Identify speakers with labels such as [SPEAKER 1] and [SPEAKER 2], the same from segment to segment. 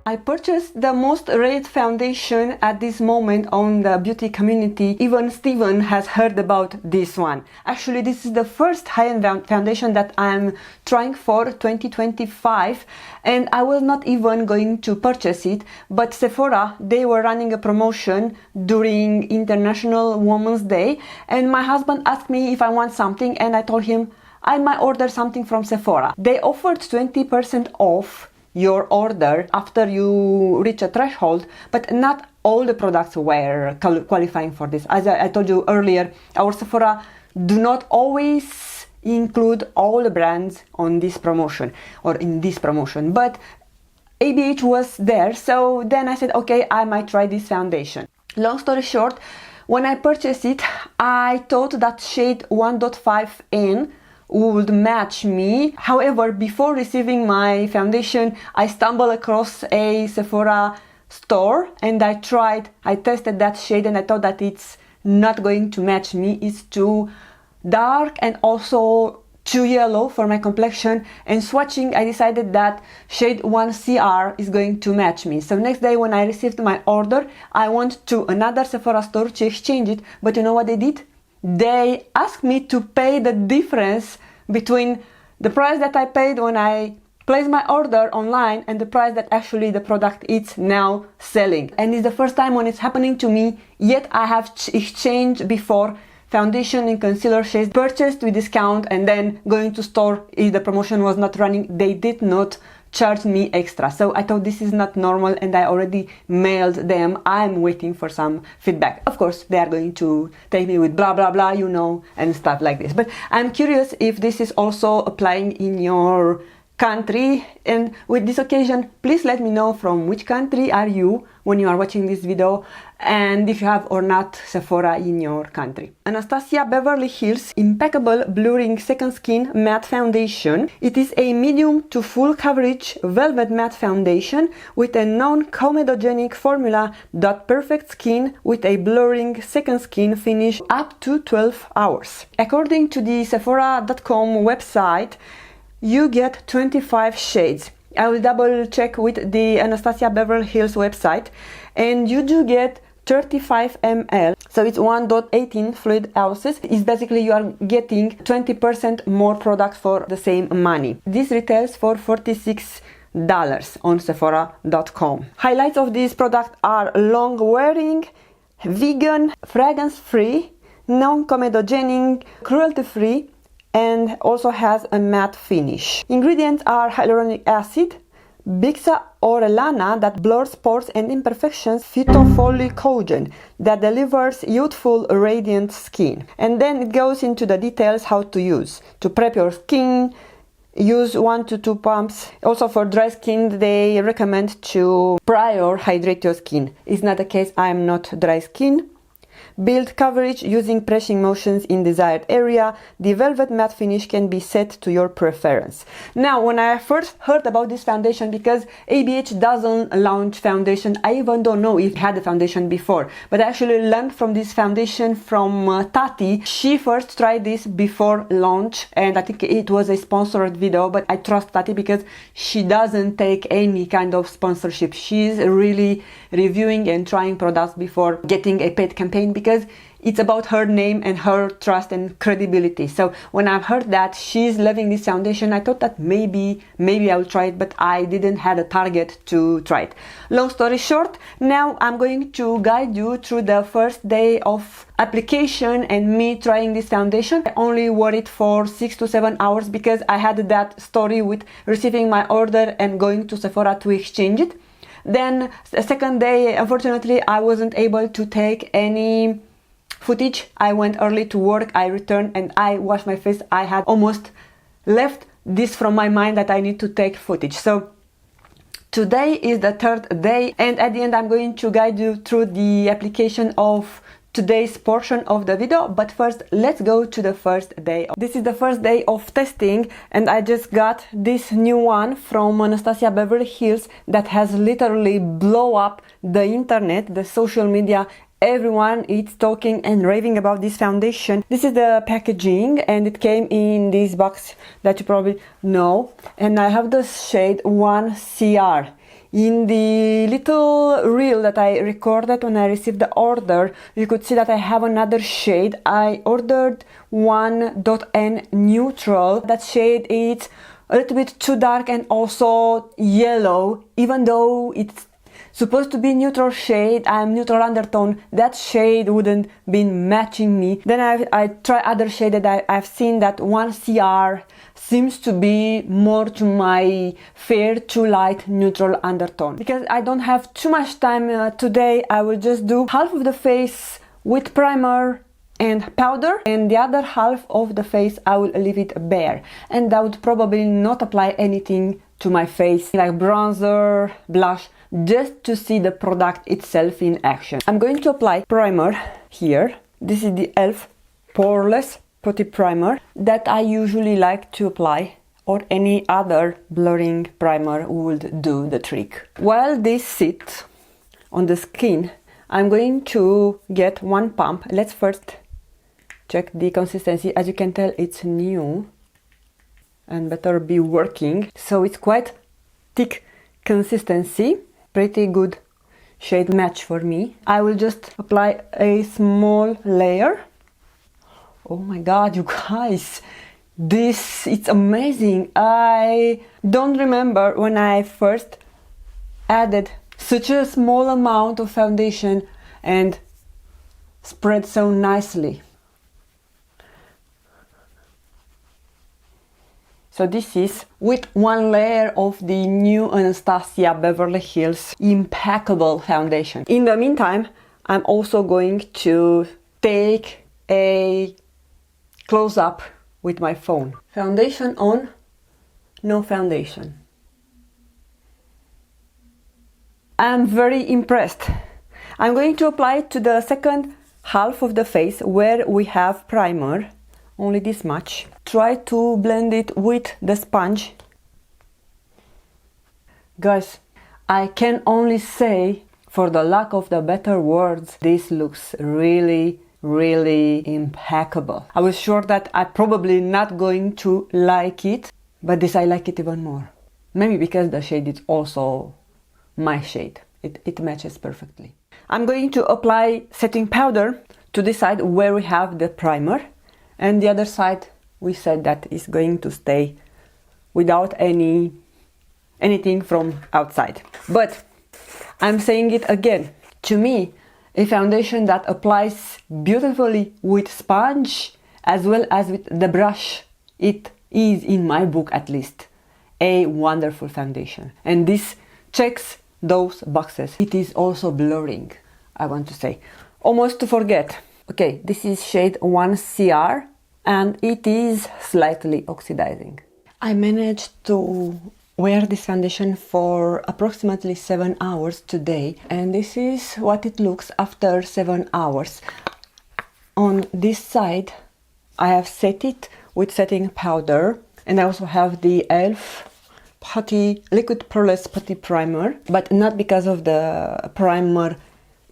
[SPEAKER 1] I purchased the most rated foundation at this moment on the beauty community. Even Steven has heard about this one. Actually, this is the first high-end foundation that I'm trying for 2025, and I was not even going to purchase it, but Sephora, they were running a promotion during International Women's Day, and my husband asked me if I want something, and I told him I might order something from Sephora. They offered 20% off your order after you reach a threshold, but not all the products were qualifying for this. As I told you earlier, our Sephora do not always include all the brands on this promotion or in this promotion, but ABH was there, so then I said, okay, I might try this foundation. Long story short, when I purchased it, I thought that shade 1.5N would match me. However, before receiving my foundation, I stumbled across a Sephora store and I tested that shade, and I thought that it's not going to match me. It's too dark and also too yellow for my complexion, and swatching, I decided that shade 1CR is going to match me. So next day when I received my order, I went to another Sephora store to exchange it, but you know what they did? They asked me to pay the difference between the price that I paid when I placed my order online and the price that actually the product is now selling. And it's the first time when it's happening to me, yet I have exchanged before foundation and concealer shades purchased with discount, and then going to store if the promotion was not running, they did not charge me extra. So I thought this is not normal, and I already mailed them. I'm waiting for some feedback. Of course, they are going to take me with blah blah blah, you know, and stuff like this. But I'm curious if this is also applying in your country, and with this occasion, please let me know from which country are you when you are watching this video, and if you have or not Sephora in your country. Anastasia Beverly Hills Impeccable Blurring Second Skin Matte Foundation. It is a medium to full coverage velvet matte foundation with a non-comedogenic formula that perfect skin with a blurring second skin finish up to 12 hours. According to the Sephora.com website, you get 25 shades. I will double check with the Anastasia Beverly Hills website, and you do get 35 ml, so it's 1.18 fluid ounces. It's basically you are getting 20% more product for the same money. This retails for $46 on Sephora.com. Highlights of this product are long wearing, vegan, fragrance free, non-comedogenic, cruelty free, and also has a matte finish. Ingredients are hyaluronic acid, Bixa orellana that blurs pores and imperfections, phytofolicogen that delivers youthful, radiant skin. And then it goes into the details how to use. To prep your skin, use 1 to 2 pumps. Also for dry skin, they recommend to prior hydrate your skin. It's not the case, I am not dry skin. Build coverage using pressing motions in desired area. The velvet matte finish can be set to your preference. Now, when I first heard about this foundation, because ABH doesn't launch foundation, I even don't know if it had a foundation before, but I actually learned from this foundation from Tati. She first tried this before launch, and I think it was a sponsored video, but I trust Tati because she doesn't take any kind of sponsorship. She's really reviewing and trying products before getting a paid campaign, because it's about her name and her trust and credibility. So when I've heard that she's loving this foundation, I thought that maybe I'll try it, but I didn't have a target to try it. Long story short, now I'm going to guide you through the first day of application and me trying this foundation. I only wore it for 6 to 7 hours because I had that story with receiving my order and going to Sephora to exchange it. Then the second day, unfortunately, I wasn't able to take any footage. I went early to work, I returned and I washed my face. I had almost left this from my mind that I need to take footage. So today is the third day, and at the end I'm going to guide you through the application of today's portion of the video. But first, let's go to the first day. This is the first day of testing, and I just got this new one from Anastasia Beverly Hills that has literally blown up the internet, the social media. Everyone is talking and raving about this foundation. This is the packaging, and it came in this box that you probably know, and I have the shade 1CR. In the little reel that I recorded when I received the order, you could see that I have another shade. I ordered 1.N neutral. That shade is a little bit too dark and also yellow, even though it's supposed to be neutral shade. I'm neutral undertone. That shade wouldn't be matching me. Then I try other shade that I've seen that 1CR seems to be more to my fair to light neutral undertone. Because I don't have too much time today, I will just do half of the face with primer and powder, and the other half of the face I will leave it bare, and I would probably not apply anything to my face like bronzer, blush, just to see the product itself in action. I'm going to apply primer here. This is the E.L.F. Poreless Putty primer that I usually like to apply, or any other blurring primer would do the trick. While this sits on the skin, I'm going to get one pump. Let's first check the consistency. As you can tell, it's new and better be working. So it's quite thick consistency, pretty good shade match for me. I will just apply a small layer. Oh my god, you guys, it's amazing. I don't remember when I first added such a small amount of foundation and spread so nicely. So this is with one layer of the new Anastasia Beverly Hills Impeccable foundation. In the meantime, I'm also going to take a close-up with my phone. Foundation on, no foundation. I'm very impressed. I'm going to apply it to the second half of the face where we have primer, only this much. Try to blend it with the sponge. Guys, I can only say, for the lack of the better words, this looks really impeccable. I was sure that I'm probably not going to like it, but this I like it even more. Maybe because the shade is also my shade. It matches perfectly. I'm going to apply setting powder to the side where we have the primer, and the other side we said that is going to stay without anything from outside. But I'm saying it again, to me, a foundation that applies beautifully with sponge as well as with the brush, it is, in my book at least, a wonderful foundation. And this checks those boxes. It is also blurring, I want to say. Almost to forget. Okay, this is shade 1CR and it is slightly oxidizing. I managed to wear this foundation for approximately 7 hours today, and this is what it looks after 7 hours. On this side I have set it with setting powder, and I also have the E.L.F. Putty Liquid Poreless Putty Primer, but not because of the primer,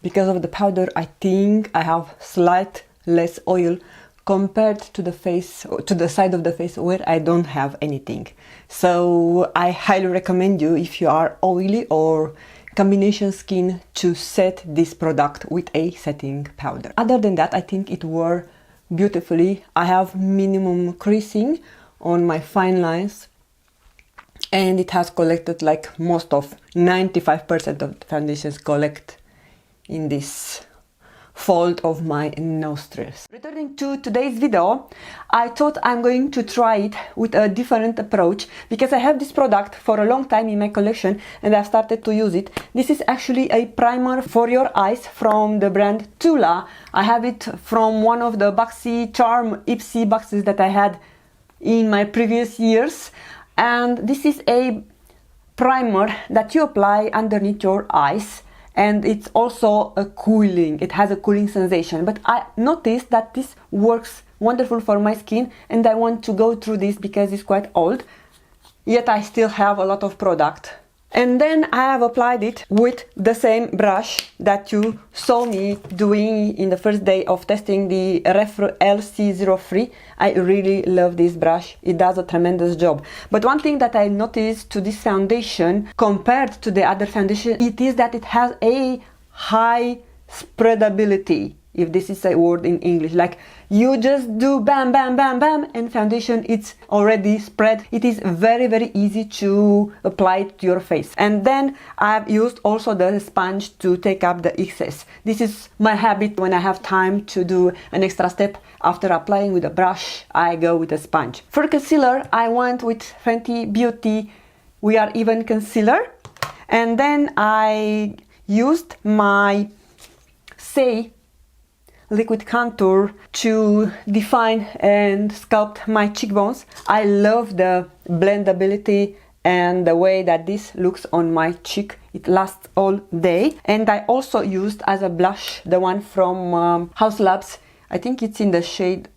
[SPEAKER 1] because of the powder. I think I have slight less oil compared to the face, to the side of the face where I don't have anything. So I highly recommend you, if you are oily or combination skin, to set this product with a setting powder. Other than that, I think it wore beautifully. I have minimum creasing on my fine lines, and it has collected like most of 95% of the foundations collect in this fold of my nostrils. Returning to today's video, I thought I'm going to try it with a different approach, because I have this product for a long time in my collection and I've started to use it. This is actually a primer for your eyes from the brand Tula. I have it from one of the Boxy Charm Ipsy boxes that I had in my previous years, and this is a primer that you apply underneath your eyes, and it's also a cooling, it has a cooling sensation. But I noticed that this works wonderful for my skin, and I want to go through this because it's quite old, yet I still have a lot of product And then I have applied it with the same brush that you saw me doing in the first day of testing the LC03. I really love this brush. It does a tremendous job. But one thing that I noticed to this foundation compared to the other foundation, it is that it has a high spreadability, if this is a word in English. Like, you just do bam, bam, bam, bam, and foundation, it's already spread. It is very, very easy to apply it to your face. And then I've used also the sponge to take up the excess. This is my habit when I have time to do an extra step. After applying with a brush, I go with a sponge. For concealer, I went with Fenty Beauty We Are Even Concealer. And then I used my Saie liquid contour to define and sculpt my cheekbones. I love the blendability and the way that this looks on my cheek. It lasts all day. And I also used as a blush the one from Haus. I think it's in the shade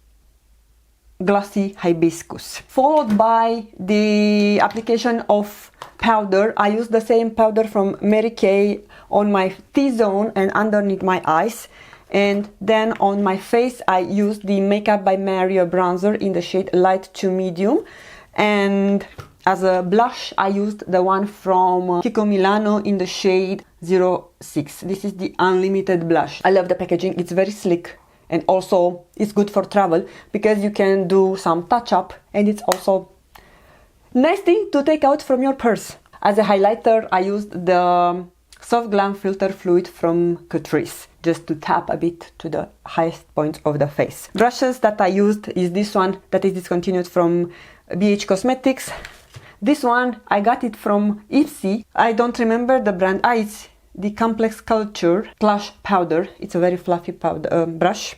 [SPEAKER 1] Glossy Hibiscus. Followed by the application of powder. I used the same powder from Mary Kay on my T-zone and underneath my eyes. And then on my face I used the Makeup by Mario bronzer in the shade light to medium. And as a blush I used the one from Kiko Milano in the shade 06. This is the unlimited blush. I love the packaging. It's very slick, and also it's good for travel because you can do some touch up, and it's also nice thing to take out from your purse. As a highlighter I used the Soft Glam Filter Fluid from Catrice, just to tap a bit to the highest points of the face. Brushes that I used is this one that is discontinued from BH Cosmetics. This one I got it from Ipsy. I don't remember the brand. It's the Complex Culture Plush Powder. It's a very fluffy powder brush.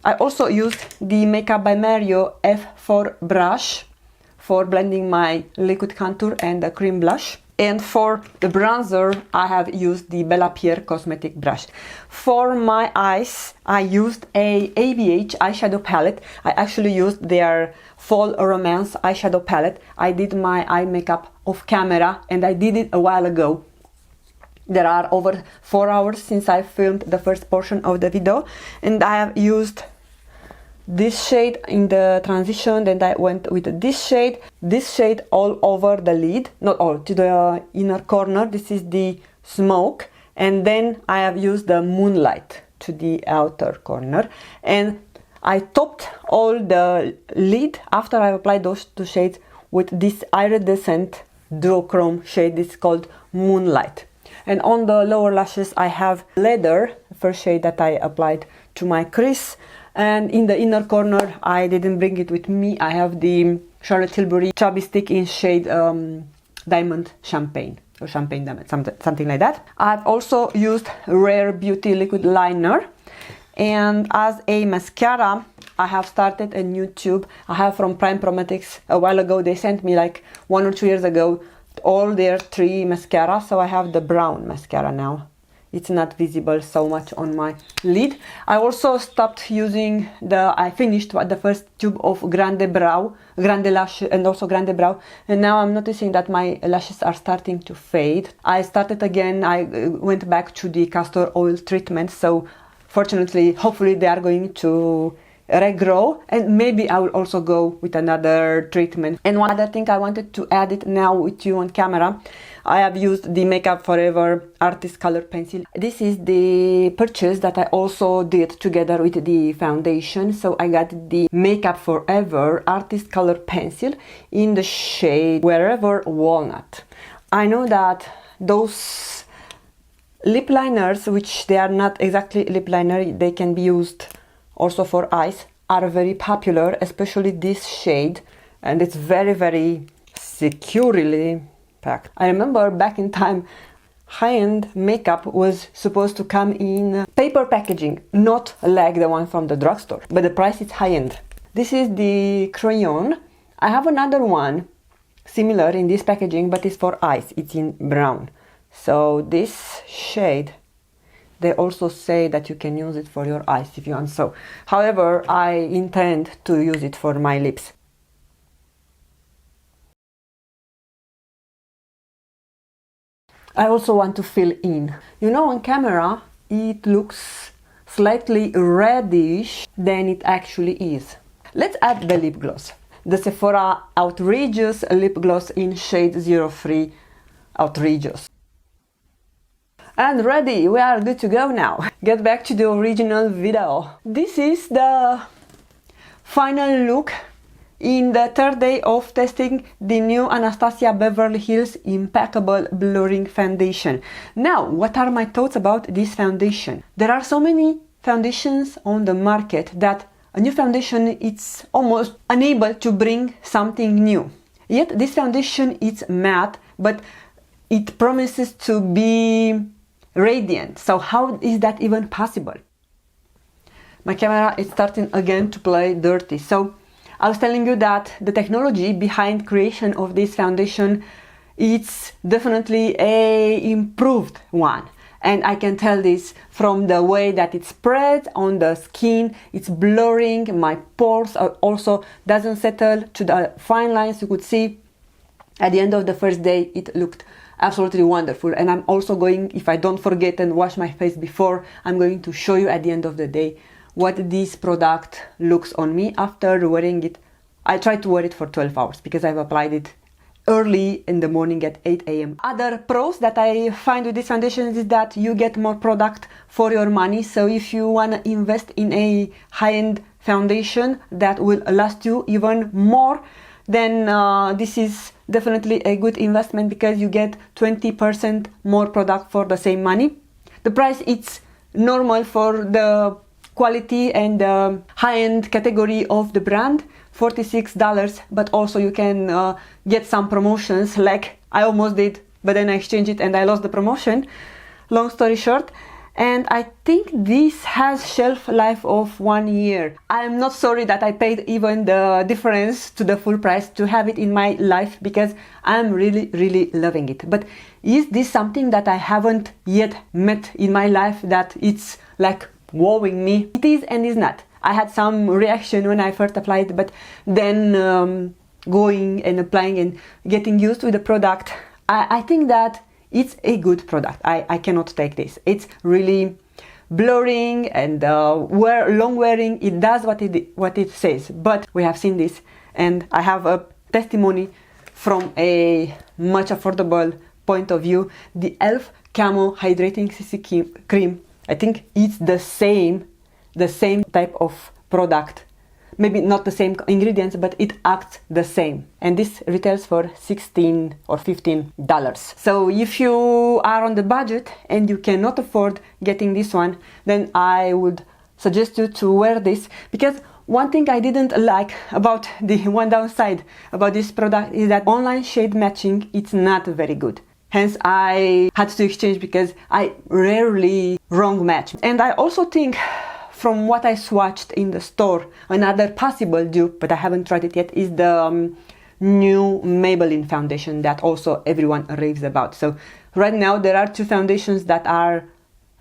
[SPEAKER 1] I also used the Makeup by Mario F4 brush for blending my liquid contour and the cream blush. And for the bronzer, I have used the Bella Pierre Cosmetic brush. For my eyes, I used a ABH eyeshadow palette. I actually used their Fall Romance eyeshadow palette. I did my eye makeup off camera, and I did it a while ago. There are over 4 hours since I filmed the first portion of the video, and I have used this shade in the transition. Then I went with this shade all over the lid, not all, to the inner corner. This is the Smoke, and then I have used the Moonlight to the outer corner, and I topped all the lid after I applied those two shades with this iridescent duochrome shade. This is called Moonlight. And on the lower lashes I have Leather, the first shade that I applied to my crease. And in the inner corner, I didn't bring it with me. I have the Charlotte Tilbury Chubby Stick in shade Diamond Champagne, or Champagne Diamond, something like that. I've also used Rare Beauty Liquid Liner. And as a mascara, I have started a new tube. I have from Prime Prometics a while ago. They sent me like 1 or 2 years ago all their 3 mascara. So I have the brown mascara now. It's not visible so much on my lid. I also stopped using I finished the first tube of Grande Lash and also Grande Brow. And now I'm noticing that my lashes are starting to fade. I started again, I went back to the castor oil treatment. So fortunately, hopefully they are going to regrow, and maybe I will also go with another treatment. And one other thing I wanted to add it now with you on camera, I have used the Makeup Forever Artist Color Pencil. This is the purchase that I also did together with the foundation. So I got the Makeup Forever Artist Color Pencil in the shade Wherever Walnut. I know that those lip liners, which they are not exactly lip liner, they can be used also for eyes, are very popular, especially this shade, and it's very, very securely packed. I remember back in time, high-end makeup was supposed to come in paper packaging, not like the one from the drugstore, but the price is high-end. This is the crayon. I have another one similar in this packaging, but it's for eyes. It's in brown. So this shade, they also say that you can use it for your eyes if you want. So, however, I intend to use it for my lips. I also want to fill in. You know, on camera it looks slightly reddish than it actually is. Let's add the lip gloss. The Sephora Outrageous lip gloss in shade 03 Outrageous. And ready, we are good to go now. Get back to the original video. This is the final look in the third day of testing the new Anastasia Beverly Hills Impeccable Blurring Foundation. Now, what are my thoughts about this foundation? There are so many foundations on the market that a new foundation is almost unable to bring something new. Yet this foundation is matte, but it promises to be radiant. So how is that even possible? My camera is starting again to play dirty. So I was telling you that the technology behind creation of this foundation is definitely a improved one. And I can tell this from the way that it spreads on the skin. It's blurring, my pores are also doesn't settle to the fine lines. You could see at the end of the first day it looked absolutely wonderful. And I'm also going, if I don't forget and wash my face before, I'm going to show you at the end of the day what this product looks on me after wearing it. I tried to wear it for 12 hours because I've applied it early in the morning at 8 a.m. Other pros that I find with this foundation is that you get more product for your money. So if you want to invest in a high-end foundation that will last you even more, then this is definitely a good investment because you get 20% more product for the same money. The price is normal for the quality and high-end category of the brand, $46, but also you can get some promotions like I almost did, but then I exchanged it and I lost the promotion. Long story short. And I think this has shelf life of 1 year. I'm not sorry that I paid even the difference to the full price to have it in my life because I'm really loving it. But is this something that I haven't yet met in my life that it's like wowing me? It is and is not. I had some reaction when I first applied, but then going and applying and getting used with the product, I think that it's a good product. I cannot take this. It's really blurring and long wearing. It does what it says. But we have seen this, and I have a testimony from a much affordable point of view. The E.L.F. Camo Hydrating CC Cream. I think it's the same type of product. Maybe not the same ingredients, but it acts the same. And this retails for $16 or $15. So if you are on the budget and you cannot afford getting this one, then I would suggest you to wear this. Because one thing I didn't like about the one downside about this product is that online shade matching, it's not very good. Hence I had to exchange because I rarely wrong match. And I also think from what I swatched in the store, another possible dupe, but I haven't tried it yet, is the new Maybelline foundation that also everyone raves about. So right now there are two foundations that are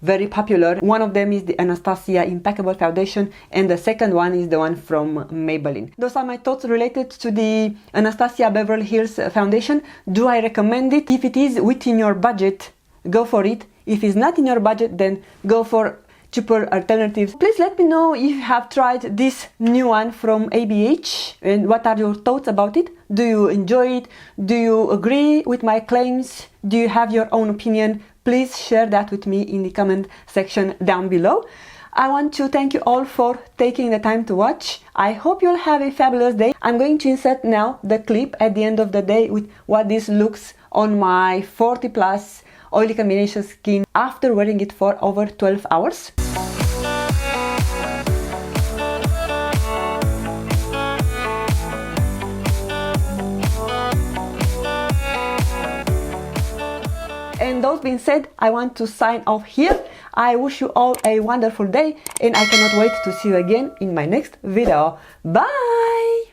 [SPEAKER 1] very popular. One of them is the Anastasia Impeccable foundation and the second one is the one from Maybelline. Those are my thoughts related to the Anastasia Beverly Hills foundation. Do I recommend it? If it is within your budget, go for it. If it's not in your budget, then go for cheaper alternatives. Please let me know if you have tried this new one from ABH and what are your thoughts about it. Do you enjoy it? Do you agree with my claims? Do you have your own opinion? Please share that with me in the comment section down below. I want to thank you all for taking the time to watch. I hope you'll have a fabulous day. I'm going to insert now the clip at the end of the day with what this looks on my 40 plus oily combination skin after wearing it for over 12 hours. And those being said, I want to sign off here. I wish you all a wonderful day and I cannot wait to see you again in my next video. Bye!